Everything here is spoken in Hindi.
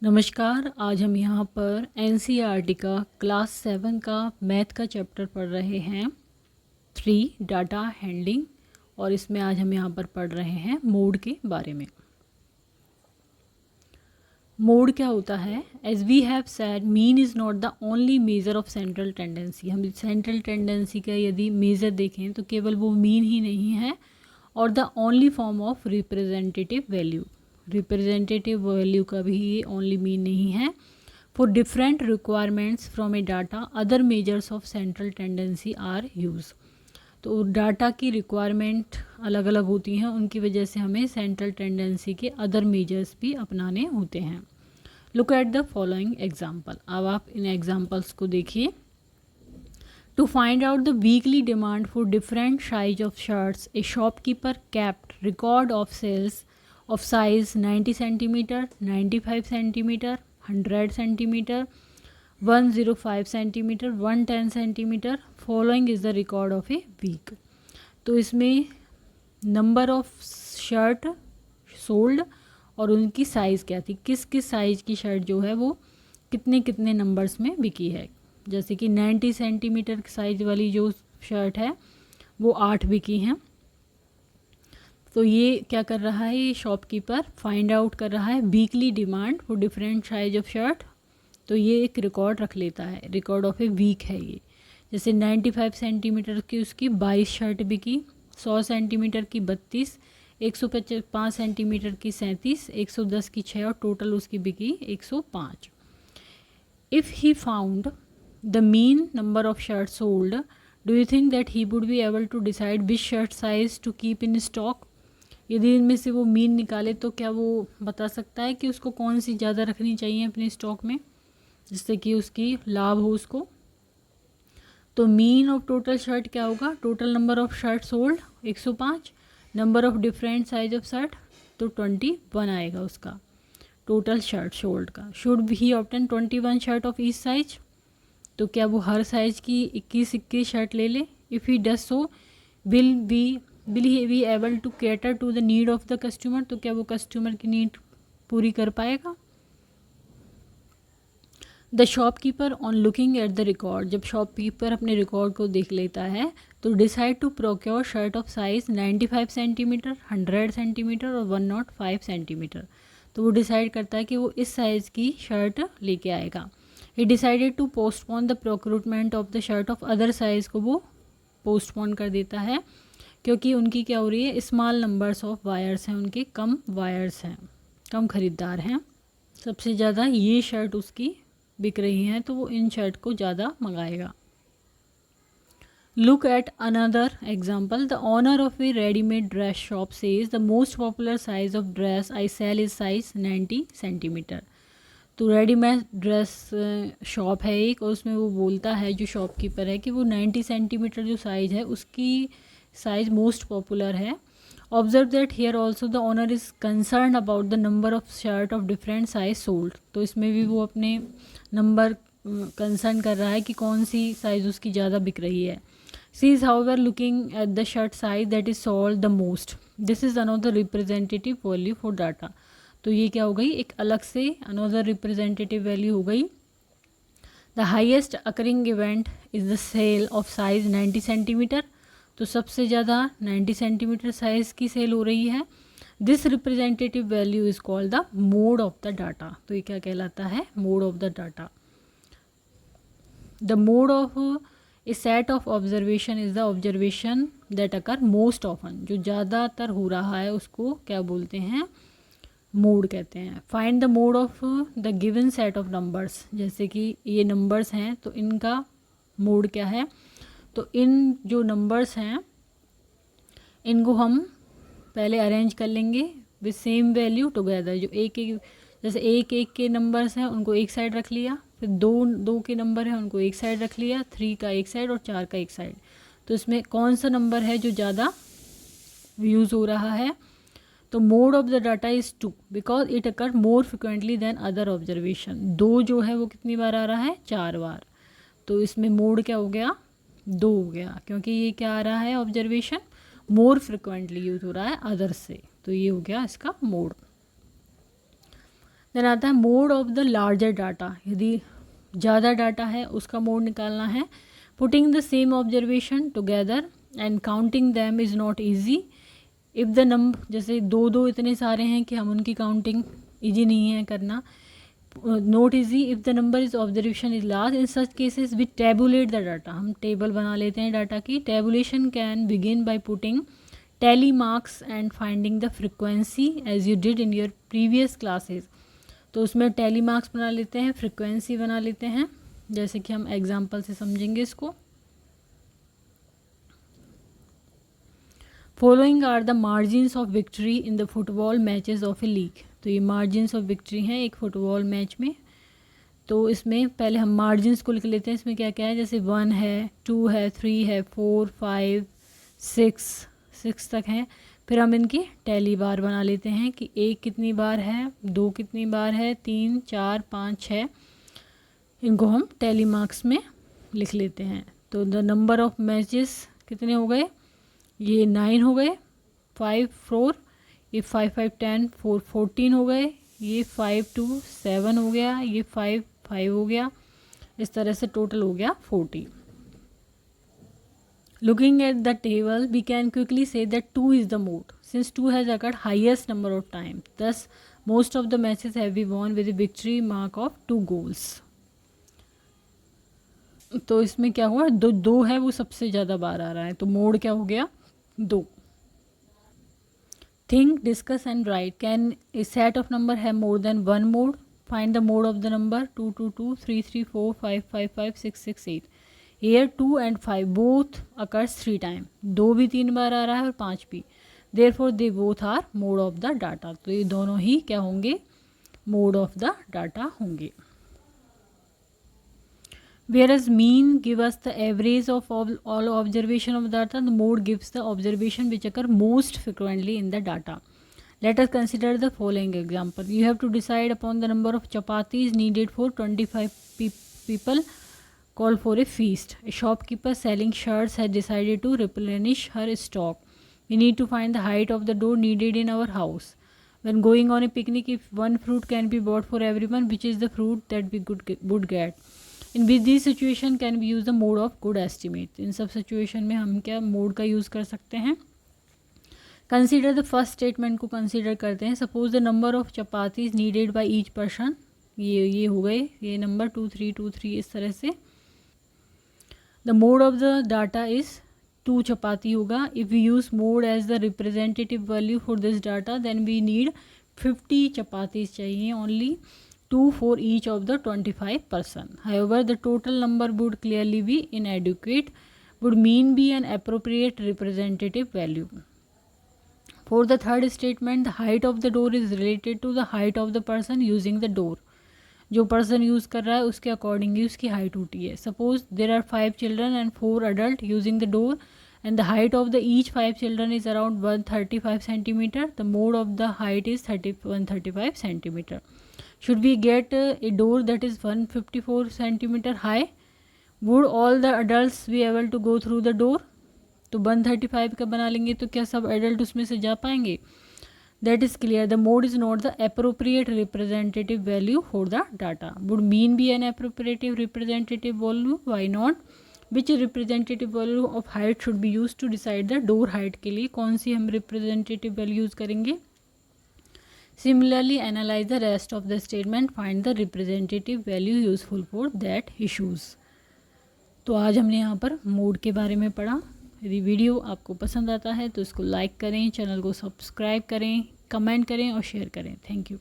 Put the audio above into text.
नमस्कार। आज हम यहाँ पर एनसीईआरटी का क्लास 7 का मैथ का चैप्टर पढ़ रहे हैं 3 डाटा हैंडलिंग। और इसमें आज हम यहाँ पर पढ़ रहे हैं मोड के बारे में। मोड क्या होता है? As we have said mean is not the only measure of central tendency. हम सेंट्रल टेंडेंसी का यदि मेज़र देखें तो केवल वो मीन ही नहीं है और the only form of representative value. Representative value का भी ये ओनली मीन नहीं है। For different requirements from a data other measures of central tendency are use. तो डाटा की रिक्वायरमेंट अलग अलग होती हैं, उनकी वजह से हमें सेंट्रल टेंडेंसी के अदर मेजर्स भी अपनाने होते हैं। Look at the following example. अब आप इन एग्जाम्पल्स को देखिए। To find out the weekly demand for different size of shirts, a shopkeeper kept record of sales of size 90 centimeter, 95 centimeter, 100 centimeter, 105 centimeter, 110 centimeter. Following is the record of a week. तो इसमें नंबर ऑफ शर्ट सोल्ड और उनकी साइज़ क्या थी, किस किस साइज़ की शर्ट जो है वो कितने कितने नंबर्स में बिकी है। जैसे कि 90 सेंटीमीटर साइज वाली जो शर्ट है वो 8 बिकी हैं। तो ये क्या कर रहा है, ये शॉपकीपर फाइंड आउट कर रहा है weekly demand for different size of shirt. तो ये एक रिकॉर्ड रख लेता है, रिकॉर्ड ऑफ ए वीक है ये। जैसे 95 सेंटीमीटर की उसकी 22 शर्ट बिकी, 100 सेंटीमीटर की 32, 105 सेंटीमीटर की 37, 110 की 6 और टोटल उसकी बिकी 105। If he found the mean number of shirts sold, do you think that he would be able to decide which shirt size to keep in stock? यदि इनमें से वो मीन निकाले तो क्या वो बता सकता है कि उसको कौन सी ज़्यादा रखनी चाहिए अपने स्टॉक में, जिससे कि उसकी लाभ हो उसको। तो मीन ऑफ टोटल शर्ट क्या होगा, total number of shirt sold 105, number of different size of shirt तो 21 आएगा उसका टोटल शर्ट सोल्ड का। Should he obtain 21 shirt of each size, तो क्या वो हर साइज़ की 21 शर्ट ले ले। If he does so will he be able to cater to the need of the customer, तो क्या वो कस्टमर की नीड पूरी कर पाएगा। The shopkeeper on looking at the record, जब शॉपकीपर अपने रिकॉर्ड को देख लेता है तो decide to procure shirt of size 95 centimetre, 100 centimetre और 105 सेंटीमीटर। तो वो डिसाइड करता है कि वो इस साइज़ की शर्ट लेके आएगा। He decided to postpone the procurement of the shirt of other size, को वो postpone कर देता है क्योंकि उनकी क्या हो रही है, स्मॉल नंबर्स ऑफ वायर्स हैं, उनके कम वायर्स हैं, कम ख़रीदार हैं। सबसे ज़्यादा ये शर्ट उसकी बिक रही हैं तो वो इन शर्ट को ज़्यादा मंगाएगा। Look at another example. The owner of a ready-made dress shop says the most popular size of dress I sell is size 90 centimeter. तो रेडीमेड ड्रेस शॉप है एक, और उसमें वो बोलता है जो शॉपकीपर है कि वो 90 सेंटीमीटर जो साइज़ है उसकी साइज़ मोस्ट पॉपुलर है। Observe that here also the owner is concern about the number of shirt of different size sold. तो इसमें भी वो अपने नंबर कंसर्न कर रहा है कि कौन सी साइज़ उसकी ज़्यादा बिक रही है। She is however looking at the shirt size that is sold the most. This is another representative value for data. तो ये क्या हो गई, एक अलग से अनदर रिप्रेजेंटेटिव वैल्यू हो गई। The highest occurring event is the sale of size 90 centimetre. तो सबसे ज़्यादा 90 सेंटीमीटर साइज़ की सेल हो रही है। This representative value is called the mode of the data. तो ये क्या कहलाता है, mode of the data. The mode of A set of observation is the observation that occur most often. जो ज़्यादातर हो रहा है उसको क्या बोलते हैं, मोड कहते हैं। Find the mode of the given set of numbers, जैसे कि ये नंबर्स हैं तो इनका मोड क्या है। तो इन जो नंबर्स हैं इनको हम पहले अरेंज कर लेंगे विद सेम वैल्यू टुगेदर। जो एक एक, जैसे एक एक के नंबर्स हैं उनको एक साइड रख लिया, फिर दो दो के नंबर हैं उनको एक साइड रख लिया, 3 का एक साइड और 4 का एक साइड। तो इसमें कौन सा नंबर है जो ज़्यादा यूज़ हो रहा है। तो mode of the data is 2 because it occur more frequently than other observation. 2 जो है वो कितनी बार आ रहा है, 4 बार। तो इसमें मोड क्या हो गया, 2 हो गया, क्योंकि ये क्या आ रहा है, ऑब्जर्वेशन मोर फ्रिक्वेंटली यूज हो रहा है अदर से। तो ये हो गया इसका मोड। देन आता है mode of the larger data, यदि ज़्यादा डाटा है उसका मोड निकालना है। Putting the same observation together and counting them is not easy if the number, जैसे दो दो इतने सारे हैं कि हम उनकी काउंटिंग ईजी नहीं है करना। Not easy if the number is observation is large, in such cases we tabulate the data, हम टेबल बना लेते हैं डाटा की। Tabulation can begin by putting tally marks and finding the frequency as you did in your previous classes. तो उसमें टैली मार्क्स बना लेते हैं, फ्रिक्वेंसी बना लेते हैं, जैसे कि हम एग्जाम्पल से समझेंगे इसको। Following are the margins of victory in the football matches of a league. तो ये मार्जिन्स ऑफ विक्ट्री हैं एक फुटबॉल मैच में। तो इसमें पहले हम मार्जिन्स को लिख लेते हैं, इसमें क्या क्या है, जैसे 1 है, 2 है, 3 है, 4, 5, 6 तक हैं। फिर हम इनकी टैली बार बना लेते हैं कि 1 कितनी बार है, 2 कितनी बार है, 3, 4, 5, 6, इनको हम टैली मार्क्स में लिख लेते हैं। तो द नंबर ऑफ मैचेस कितने हो गए, ये 9 हो गए, 5, 4, ये 5, 5, 10, 4, 14 हो गए, ये 5, 2, 7 हो गया, ये 5, 5 हो गया, इस तरह से टोटल हो गया 40। Looking at the table, we can quickly say that 2 is the mode, since 2 has occurred highest number of times. Thus, most of the matches have been won with a victory mark of 2 goals. तो इसमें क्या हुआ, दो है वो सबसे ज़्यादा बार आ रहा है, तो मोड क्या हो गया, 2। Think, discuss and write. Can a set of number have more than one mode? Find the mode of the number 2, 2, 2, 3, 3, 4, 5, 5, 5, 6, 6, 8. Here 2 and 5 both occurs 3 times. 2 भी 3 बार आ रहा है और 5 भी। Therefore they both are mode of the data. तो ये दोनों ही क्या होंगे, mode of the data होंगे। Whereas mean give us the average of all observation of data, the mode gives the observation which occur most frequently in the data. Let us consider the following example. You have to decide upon the number of chapatis needed for 25 people. Call for a feast. A shopkeeper selling shirts has decided to replenish her stock. We need to find the height of the door needed in our house. When going on a picnic, if one fruit can be bought for everyone, which is the fruit that we would get? In which this situation can we use the mode of good estimate? इन सब सिचुएशन में हम क्या मोड का यूज़ कर सकते हैं। कंसिडर द फर्स्ट स्टेटमेंट को कंसिडर करते हैं। Suppose the number of chapatis needed by each person, ये हो गए, ये नंबर 2, 3, 2, 3 इस तरह से। The mode of the data is 2 chapati होगा। If we use mode as the representative value for this data then we need 50 chapatis चाहिए only, 2 for each of the 25 person. However, the total number would clearly be inadequate, would mean be an appropriate representative value. For the third statement, the height of the door is related to the height of the person using the door. जो पर्सन यूज़ कर रहा है उसके अकॉर्डिंगली उसकी हाइट होती है। Suppose there are 5 children and 4 adult using the door and the height of the each 5 children is around 135 centimeter. The mode of the height is 135 centimeter. Should we get a door that is 154 centimeter high? Would all the adults be able to go through the door? तो 135 का बना लेंगे तो क्या सब एडल्ट उसमें से जा पाएंगे? That is clear. The mode is not the appropriate representative value for the data. Would mean be an appropriate representative value? Why not? Which representative value of height should be used to decide the door height के लिए कौन सी हम representative value यूज़ करेंगे? Similarly, analyze the rest of the statement. Find the representative value useful for that issues. तो आज हमने यहाँ पर मोड के बारे में पढ़ा। यदि वीडियो आपको पसंद आता है तो इसको लाइक करें, चैनल को सब्सक्राइब करें, कमेंट करें और शेयर करें। Thank you.